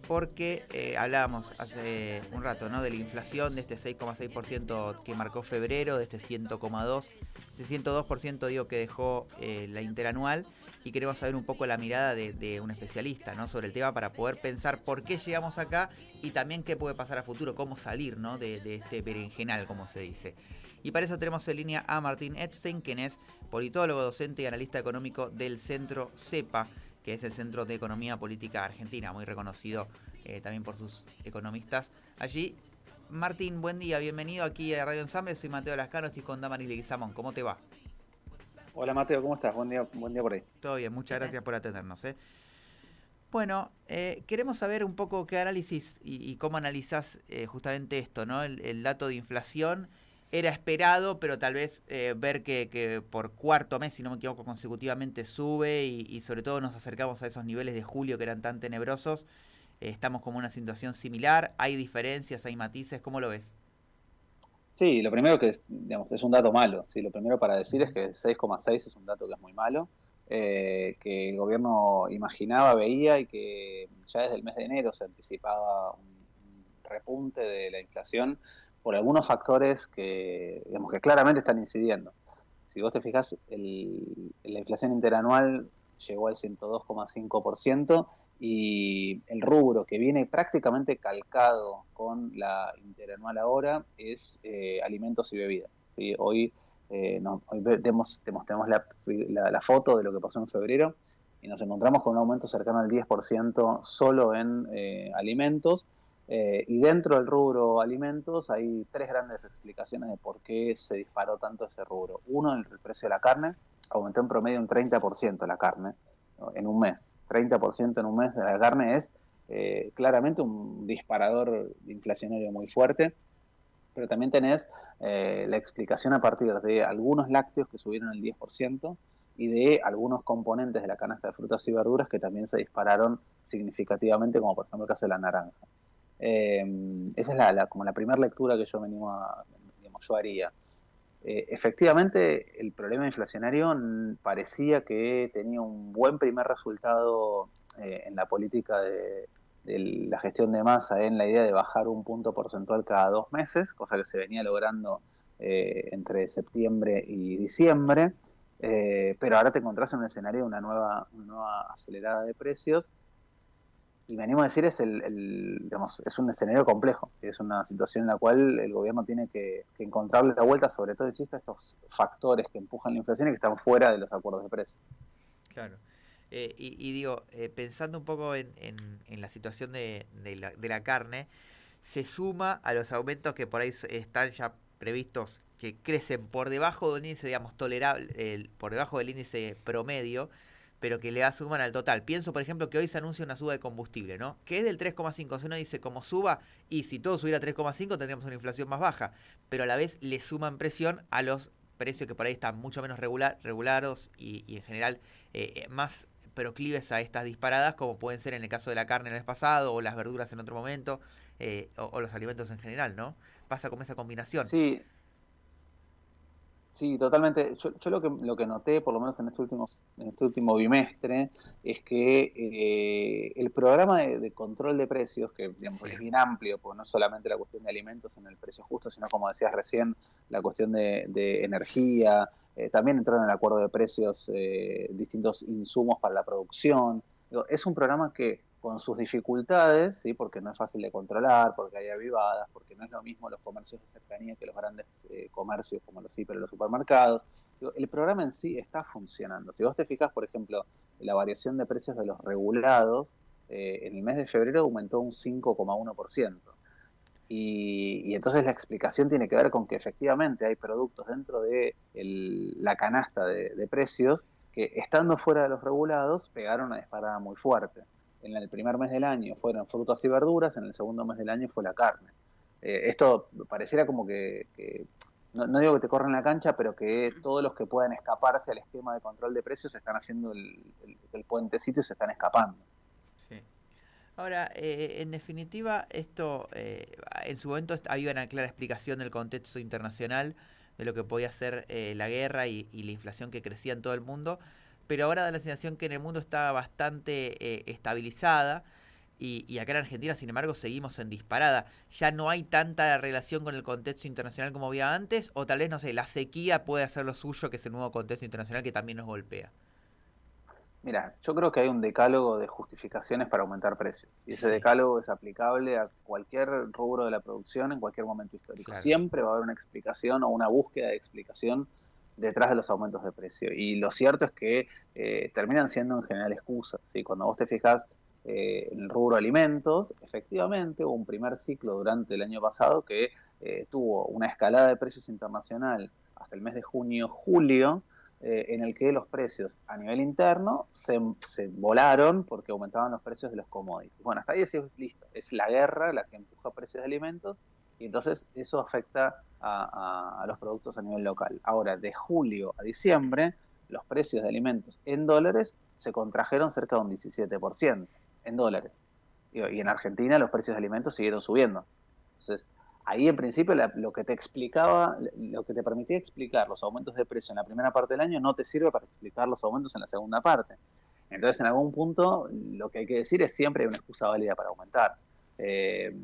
porque hablábamos hace un rato, ¿no? De la inflación, de este 6,6% que marcó febrero, de este 100,2%, ese 102% digo que dejó la interanual, y queremos saber un poco la mirada de un especialista, ¿no? Sobre el tema para poder pensar por qué llegamos acá y también qué puede pasar a futuro, cómo salir, ¿no? De este berenjenal, como se dice. Y para eso tenemos en línea a Martín Epstein, quien es politólogo, docente y analista económico del Centro CEPA, que es el Centro de Economía Política Argentina, muy reconocido también por sus economistas allí. Martín, buen día, bienvenido aquí a Radio Ensamble. Soy Mateo Lascano, estoy con Damaris Leguizamón. ¿Cómo te va? Hola Mateo, ¿cómo estás? Buen día por ahí. Todo bien, muchas gracias por atendernos. Bueno, queremos saber un poco qué análisis y cómo analizás justamente esto, ¿no? El dato de inflación era esperado, pero tal vez ver que por cuarto mes, si no me equivoco, consecutivamente sube y sobre todo nos acercamos a esos niveles de julio que eran tan tenebrosos. Estamos como en una situación similar, hay diferencias, hay matices, ¿cómo lo ves? Sí, lo primero que es, digamos, es un dato malo. Sí, lo primero para decir es que 6,6 es un dato que es muy malo, que el gobierno imaginaba, veía y que ya desde el mes de enero se anticipaba un repunte de la inflación por algunos factores que, digamos, que claramente están incidiendo. Si vos te fijas, la inflación interanual llegó al 102,5% y el rubro que viene prácticamente calcado con la interanual ahora es alimentos y bebidas. ¿Sí? Hoy, no, hoy tenemos la foto de lo que pasó en febrero y nos encontramos con un aumento cercano al 10% solo en alimentos. Y dentro del rubro alimentos hay tres grandes explicaciones de por qué se disparó tanto ese rubro. Uno, el precio de la carne, aumentó en promedio un 30% la carne, ¿no? En un mes. 30% en un mes de la carne es claramente un disparador inflacionario muy fuerte, pero también tenés la explicación a partir de algunos lácteos que subieron el 10% y de algunos componentes de la canasta de frutas y verduras que también se dispararon significativamente, como por ejemplo el caso de la naranja. Eh, Esa es como la primera lectura que yo digamos, yo haría. Efectivamente, el problema inflacionario parecía que tenía un buen primer resultado en la política de la gestión de masa, en la idea de bajar un punto porcentual cada 2 meses, cosa que se venía logrando entre septiembre y diciembre, pero ahora te encontrás en un escenario de una nueva acelerada de precios y me animo a decir digamos, es un escenario complejo, ¿sí? Es una situación en la cual el gobierno tiene que encontrarle la vuelta, sobre todo, insisto, a estos factores que empujan la inflación y que están fuera de los acuerdos de precios. Claro. Y digo, pensando un poco en la situación de la carne, se suma a los aumentos que por ahí están ya previstos, que crecen por debajo del índice, digamos, tolerable, por debajo del índice promedio, pero que le suman al total. Pienso, por ejemplo, que hoy se anuncia una suba de combustible, ¿no? Que es del 3,5. Si uno dice como suba, y si todo subiera a 3,5 tendríamos una inflación más baja, pero a la vez le suman presión a los precios que por ahí están mucho menos regulados y en general más proclives a estas disparadas, como pueden ser en el caso de la carne el mes pasado, o las verduras en otro momento, o los alimentos en general, ¿no? Pasa como esa combinación. Sí, sí, totalmente. Yo lo que noté, por lo menos en este último bimestre, es que el programa de control de precios, que digamos, es Sí. bien amplio, porque no es solamente la cuestión de alimentos en el precio justo, sino como decías recién, la cuestión de energía, también entraron en el acuerdo de precios distintos insumos para la producción. Digo, es un programa que con sus dificultades, ¿sí? Porque no es fácil de controlar, porque hay avivadas, porque no es lo mismo los comercios de cercanía que los grandes comercios como los hiper y los supermercados. Digo, el programa en sí está funcionando. Si vos te fijas, por ejemplo, la variación de precios de los regulados, en el mes de febrero aumentó un 5,1%. Y entonces la explicación tiene que ver con que efectivamente hay productos dentro de la canasta de precios que estando fuera de los regulados pegaron una disparada muy fuerte. En el primer mes del año fueron frutas y verduras, en el segundo mes del año fue la carne. Esto pareciera como que no digo que te corren la cancha, pero que todos los que puedan escaparse al esquema de control de precios están haciendo el puentecito y se están escapando. Sí. Ahora, en definitiva, esto en su momento había una clara explicación del contexto internacional de lo que podía ser la guerra y la inflación que crecía en todo el mundo, pero ahora da la sensación que en el mundo está bastante estabilizada. y acá en Argentina, sin embargo, seguimos en disparada. ¿Ya no hay tanta relación con el contexto internacional como había antes? O tal vez, no sé, la sequía puede hacer lo suyo, que es el nuevo contexto internacional que también nos golpea. Mira, yo creo que hay un decálogo de justificaciones para aumentar precios. Y ese Sí, decálogo es aplicable a cualquier rubro de la producción en cualquier momento histórico. claro. Siempre va a haber una explicación o una búsqueda de explicación detrás de los aumentos de precio. Y lo cierto es que terminan siendo en general excusas. ¿Sí? Cuando vos te fijas en el rubro alimentos, efectivamente hubo un primer ciclo durante el año pasado que tuvo una escalada de precios internacional hasta el mes de junio, julio, en el que los precios a nivel interno se volaron porque aumentaban los precios de los commodities. Bueno, hasta ahí decimos, listo, es la guerra la que empuja precios de alimentos y entonces eso afecta a los productos a nivel local. Ahora, de julio a diciembre, los precios de alimentos en dólares se contrajeron cerca de un 17% en dólares. Y en Argentina los precios de alimentos siguieron subiendo. Entonces, ahí en principio lo que te explicaba, lo que te permitía explicar los aumentos de precio en la primera parte del año no te sirve para explicar los aumentos en la segunda parte. Entonces, en algún punto, lo que hay que decir es siempre hay una excusa válida para aumentar. Eh,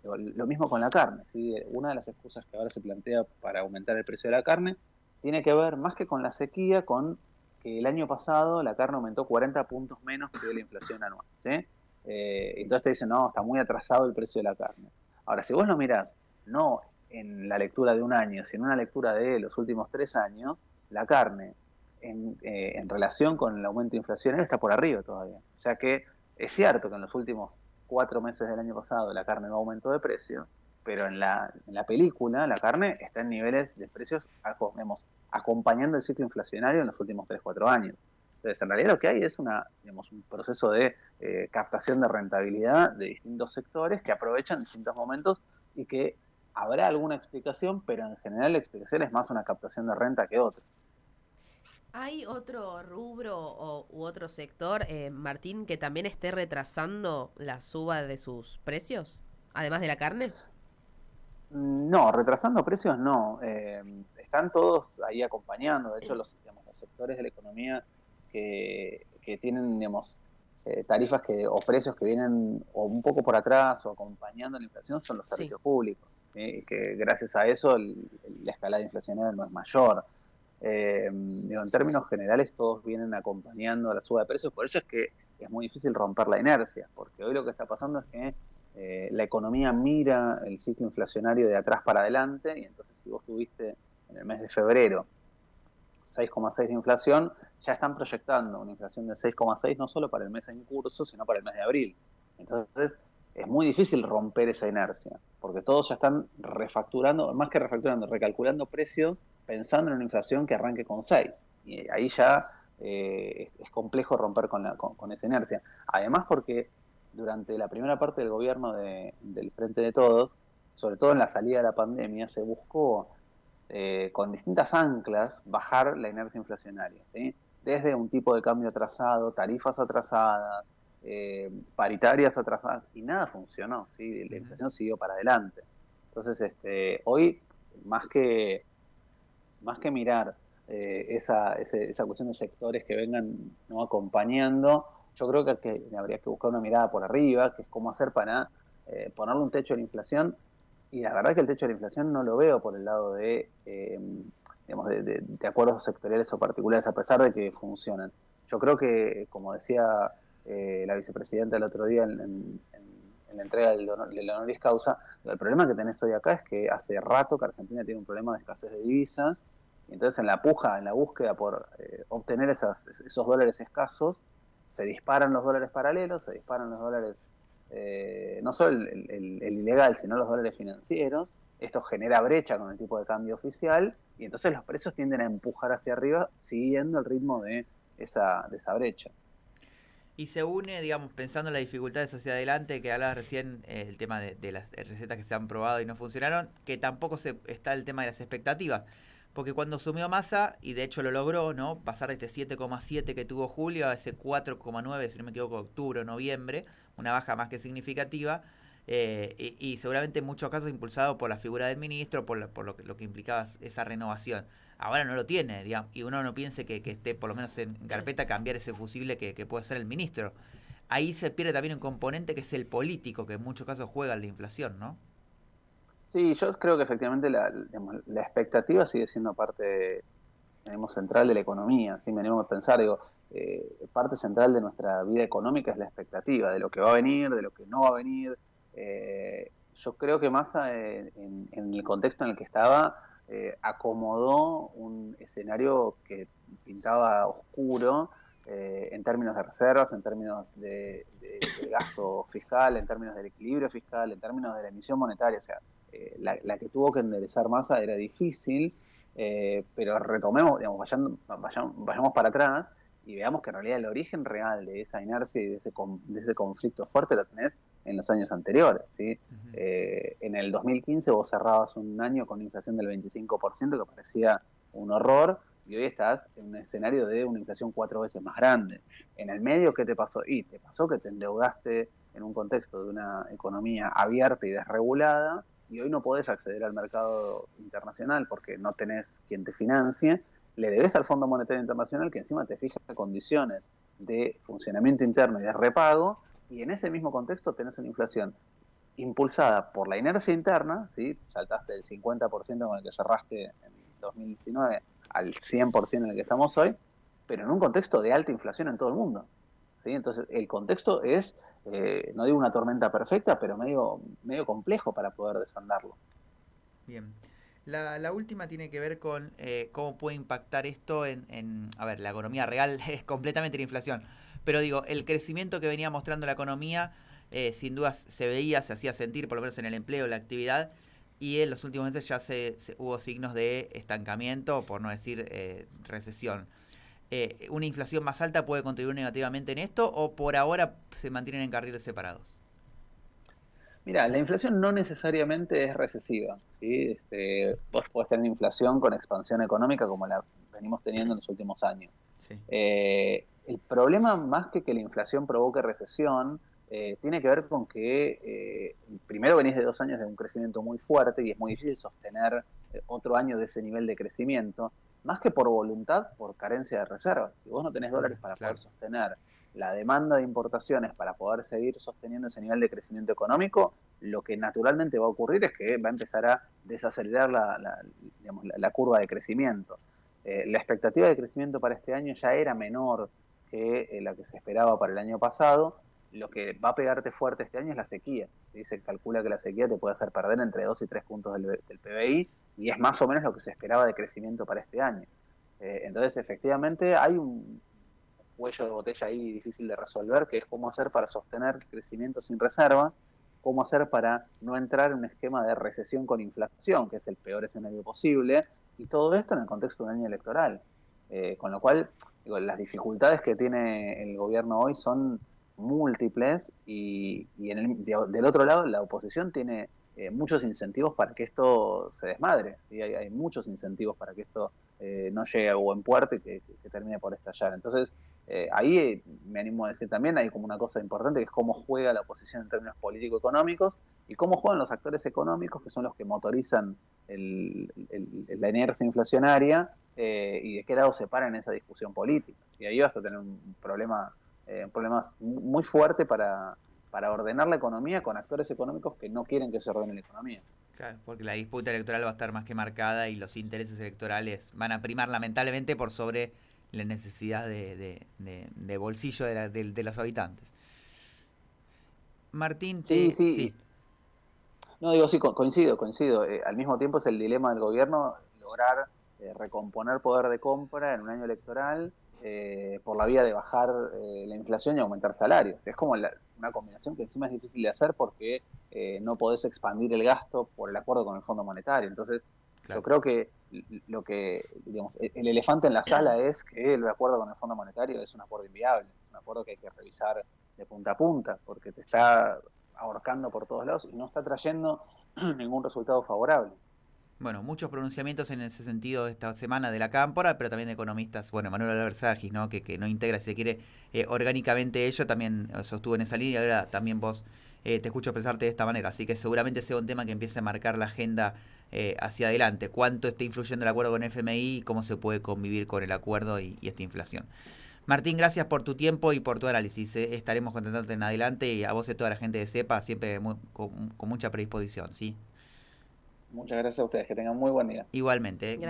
lo mismo con la carne. ¿Sí? Una de las excusas que ahora se plantea para aumentar el precio de la carne tiene que ver más que con la sequía, con que el año pasado la carne aumentó 40 puntos menos que la inflación anual. ¿Sí? Entonces te dicen, no, está muy atrasado el precio de la carne. Ahora, si vos lo mirás, no en la lectura de un año, sino en una lectura de los últimos 3 años, la carne en relación con el aumento inflacionario está por arriba todavía. O sea que es cierto que en los últimos 4 meses del año pasado la carne no aumentó de precio, pero en la película la carne está en niveles de precios acompañando el ciclo inflacionario en los últimos 3 4 años. Entonces, en realidad lo que hay es un proceso de captación de rentabilidad de distintos sectores que aprovechan distintos momentos y que habrá alguna explicación, pero en general la explicación es más una captación de renta que otra. ¿Hay otro rubro u otro sector, Martín, que también esté retrasando la suba de sus precios? Además de la carne. No, retrasando precios no. Están todos ahí acompañando. De hecho, los sectores de la economía que tienen, tarifas o precios que vienen o un poco por atrás o acompañando la inflación son los Sí. servicios públicos. ¿Sí? Que gracias a eso la escalada inflacionaria no es mayor. En términos generales, todos vienen acompañando a la suba de precios. Por eso es que es muy difícil romper la inercia, porque hoy lo que está pasando es que la economía mira el ciclo inflacionario de atrás para adelante y entonces si vos tuviste en el mes de febrero 6,6 de inflación, ya están proyectando una inflación de 6,6 no solo para el mes en curso, sino para el mes de abril. Entonces es muy difícil romper esa inercia, porque todos ya están refacturando, más que refacturando, recalculando precios pensando en una inflación que arranque con 6. Y ahí ya es complejo romper con esa inercia. Además porque durante la primera parte del gobierno del Frente de Todos, sobre todo en la salida de la pandemia, se buscó con distintas anclas bajar la inercia inflacionaria, ¿sí? Desde un tipo de cambio atrasado, tarifas atrasadas, paritarias atrasadas, y nada funcionó, ¿sí? La Ujú. inflación siguió para adelante. Entonces, hoy, más que, más que mirar esa cuestión de sectores que vengan, ¿no?, acompañando, yo creo que habría que buscar una mirada por arriba, que es cómo hacer para ponerle un techo a la inflación. Y la verdad que el techo de la inflación no lo veo por el lado de acuerdos sectoriales o particulares, a pesar de que funcionan. Yo creo que, como decía la vicepresidenta el otro día en la entrega del honoris causa, el problema que tenés hoy acá es que hace rato que Argentina tiene un problema de escasez de divisas, y entonces en la puja, en la búsqueda por obtener esos dólares escasos, se disparan los dólares paralelos, se disparan los dólares no solo el ilegal, sino los dólares financieros. Esto genera brecha con el tipo de cambio oficial y entonces los precios tienden a empujar hacia arriba siguiendo el ritmo de esa brecha. Y se une, digamos, pensando en las dificultades hacia adelante, que hablabas recién, el tema de las recetas que se han probado y no funcionaron, que tampoco está el tema de las expectativas. Porque cuando sumió Massa, y de hecho lo logró, ¿no? Pasar de este 7,7 que tuvo Julio a ese 4,9, si no me equivoco, octubre o noviembre, una baja más que significativa, y seguramente en muchos casos impulsado por la figura del ministro, por lo que implicaba esa renovación. Ahora no lo tiene, digamos, y uno no piense que esté por lo menos en carpeta cambiar ese fusible que puede ser el ministro. ahí se pierde también un componente que es el político, que en muchos casos juega en la inflación, ¿no? Sí, yo creo que efectivamente digamos, la expectativa sigue siendo parte, digamos, central de la economía. ¿Sí? Me animo a pensar, digo, parte central de nuestra vida económica es la expectativa de lo que va a venir, de lo que no va a venir. Yo creo que Massa, en el contexto en el que estaba, acomodó un escenario que pintaba oscuro en términos de reservas, en términos de gasto fiscal, en términos del equilibrio fiscal, en términos de la emisión monetaria. O sea, la que tuvo que enderezar Massa era difícil, pero retomemos, digamos, vayamos para atrás y veamos que en realidad el origen real de esa inercia y de ese conflicto fuerte lo tenés en los años anteriores. ¿Sí? Uh-huh. En el 2015 vos cerrabas un año con una inflación del 25%, que parecía un horror, y hoy estás en un escenario de una inflación 4 veces más grande. En el medio, ¿qué te pasó? Y te pasó que te endeudaste en un contexto de una economía abierta y desregulada, y hoy no podés acceder al mercado internacional porque no tenés quien te financie, le debes al Fondo Monetario Internacional que encima te fija condiciones de funcionamiento interno y de repago, y en ese mismo contexto tenés una inflación impulsada por la inercia interna, ¿sí? Saltaste del 50% con el que cerraste en 2019 al 100% en el que estamos hoy, pero en un contexto de alta inflación en todo el mundo. ¿Sí? Entonces, el contexto es, no digo una tormenta perfecta, pero medio complejo para poder desandarlo. Bien. La última tiene que ver con cómo puede impactar esto a ver, la economía real es completamente la inflación, pero digo, el crecimiento que venía mostrando la economía, sin dudas se veía, se hacía sentir, por lo menos en el empleo, la actividad, y en los últimos meses ya hubo signos de estancamiento, por no decir recesión. ¿Una inflación más alta puede contribuir negativamente en esto o por ahora se mantienen en carriles separados? Mira, la inflación no necesariamente es recesiva. ¿Sí? Vos podés tener inflación con expansión económica como la venimos teniendo en los últimos años. Sí. El problema, más que la inflación provoque recesión, tiene que ver con que primero venís de 2 años de un crecimiento muy fuerte y es muy difícil sostener otro año de ese nivel de crecimiento, más que por voluntad, por carencia de reservas. Si vos no tenés dólares para Claro. poder sostener la demanda de importaciones para poder seguir sosteniendo ese nivel de crecimiento económico, lo que naturalmente va a ocurrir es que va a empezar a desacelerar la curva de crecimiento. La expectativa de crecimiento para este año ya era menor que la que se esperaba para el año pasado. Lo que va a pegarte fuerte este año es la sequía. ¿Sí? Se calcula que la sequía te puede hacer perder entre 2 y 3 puntos del PBI, y es más o menos lo que se esperaba de crecimiento para este año. Entonces, efectivamente, hay un cuello de botella ahí difícil de resolver, que es cómo hacer para sostener crecimiento sin reservas, cómo hacer para no entrar en un esquema de recesión con inflación, que es el peor escenario posible, y todo esto en el contexto de un año electoral. Con lo cual, digo, las dificultades que tiene el gobierno hoy son múltiples y del otro lado la oposición tiene muchos incentivos para que esto se desmadre. ¿Sí? Hay muchos incentivos para que esto no llegue a buen puerto y que termine por estallar. Entonces, ahí me animo a decir también, hay como una cosa importante que es cómo juega la oposición en términos político-económicos y cómo juegan los actores económicos, que son los que motorizan la inercia inflacionaria, y de qué lado se paran en esa discusión política. Y ahí vas a tener un problema muy fuerte para ordenar la economía con actores económicos que no quieren que se ordene la economía. Claro, porque la disputa electoral va a estar más que marcada y los intereses electorales van a primar lamentablemente por sobre la necesidad de bolsillo de los habitantes. Martín, Sí, sí. sí. No, digo, sí, coincido. Al mismo tiempo es el dilema del gobierno lograr recomponer poder de compra en un año electoral por la vía de bajar la inflación y aumentar salarios. Es como una combinación que encima es difícil de hacer porque no podés expandir el gasto por el acuerdo con el Fondo Monetario. Entonces, Claro. yo creo que digamos, el elefante en la sala es que el acuerdo con el Fondo Monetario es un acuerdo inviable, es un acuerdo que hay que revisar de punta a punta, porque te está ahorcando por todos lados y no está trayendo ningún resultado favorable. Bueno, muchos pronunciamientos en ese sentido esta semana de la Cámpora, pero también de economistas, bueno, Manuel Alversagis, ¿no? Que no integra, si se quiere, orgánicamente ello, también sostuvo en esa línea, y ahora también vos te escucho expresarte de esta manera, así que seguramente sea un tema que empiece a marcar la agenda hacia adelante, cuánto está influyendo el acuerdo con FMI y cómo se puede convivir con el acuerdo y esta inflación. Martín, gracias por tu tiempo y por tu análisis. Estaremos contándote en adelante y a vos y a toda la gente de CEPA siempre con mucha predisposición, ¿sí? Muchas gracias a ustedes, que tengan muy buen día. Igualmente. Gracias.